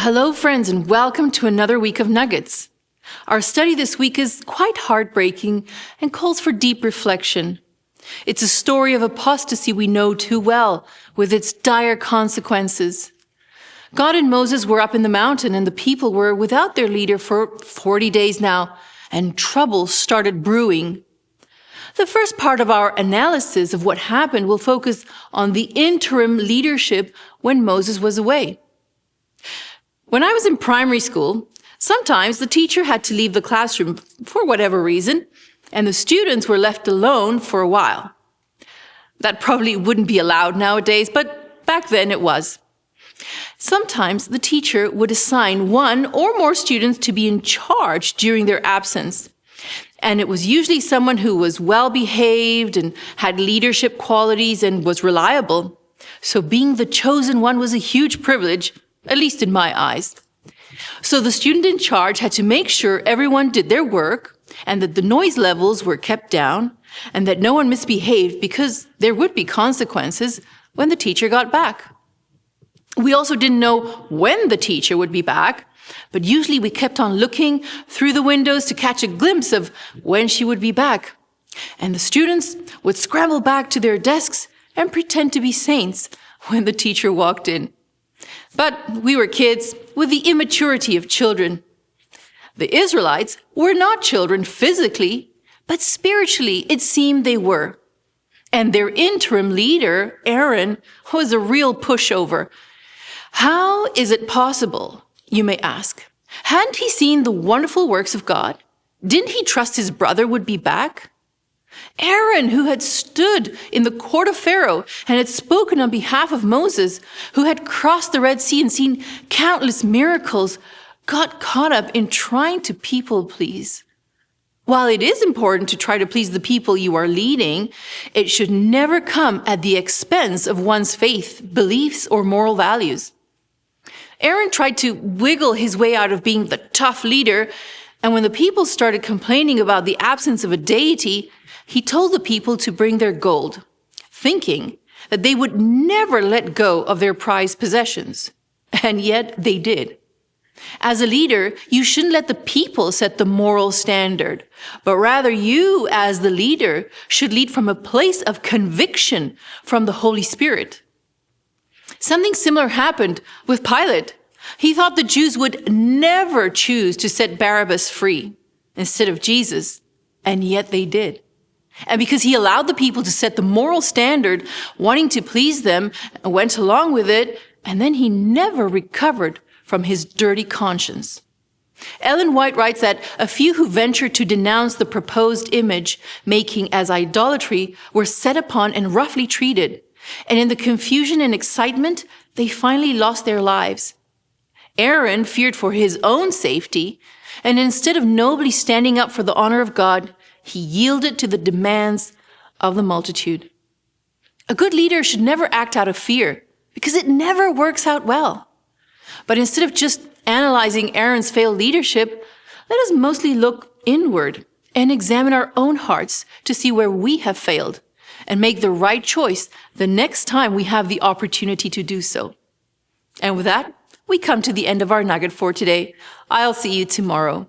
Hello, friends, and welcome to another week of Nuggets. Our study this week is quite heartbreaking and calls for deep reflection. It's a story of apostasy we know too well, with its dire consequences. God and Moses were up in the mountain, and the people were without their leader for 40 days now, and trouble started brewing. The first part of our analysis of what happened will focus on the interim leadership when Moses was away. When I was in primary school, sometimes the teacher had to leave the classroom for whatever reason, and the students were left alone for a while. That probably wouldn't be allowed nowadays, but back then it was. Sometimes the teacher would assign one or more students to be in charge during their absence. And it was usually someone who was well-behaved and had leadership qualities and was reliable. So being the chosen one was a huge privilege, at least in my eyes. So the student in charge had to make sure everyone did their work and that the noise levels were kept down and that no one misbehaved, because there would be consequences when the teacher got back. We also didn't know when the teacher would be back, but usually we kept on looking through the windows to catch a glimpse of when she would be back. And the students would scramble back to their desks and pretend to be saints when the teacher walked in. But we were kids with the immaturity of children. The Israelites were not children physically, but spiritually it seemed they were. And their interim leader, Aaron, was a real pushover. How is it possible, you may ask? Hadn't he seen the wonderful works of God? Didn't he trust his brother would be back? Aaron, who had stood in the court of Pharaoh and had spoken on behalf of Moses, who had crossed the Red Sea and seen countless miracles, got caught up in trying to people please. While it is important to try to please the people you are leading, it should never come at the expense of one's faith, beliefs, or moral values. Aaron tried to wiggle his way out of being the tough leader, and when the people started complaining about the absence of a deity, he told the people to bring their gold, thinking that they would never let go of their prized possessions. And yet they did. As a leader, you shouldn't let the people set the moral standard, but rather you, as the leader, should lead from a place of conviction from the Holy Spirit. Something similar happened with Pilate. He thought the Jews would never choose to set Barabbas free instead of Jesus, and yet they did. And because he allowed the people to set the moral standard, wanting to please them, went along with it, and then he never recovered from his dirty conscience. Ellen White writes that a few who ventured to denounce the proposed image making as idolatry were set upon and roughly treated. And in the confusion and excitement, they finally lost their lives. Aaron feared for his own safety, and instead of nobly standing up for the honor of God, he yielded to the demands of the multitude. A good leader should never act out of fear, because it never works out well. But instead of just analyzing Aaron's failed leadership, let us mostly look inward and examine our own hearts to see where we have failed and make the right choice the next time we have the opportunity to do so. And with that, we come to the end of our nugget for today. I'll see you tomorrow.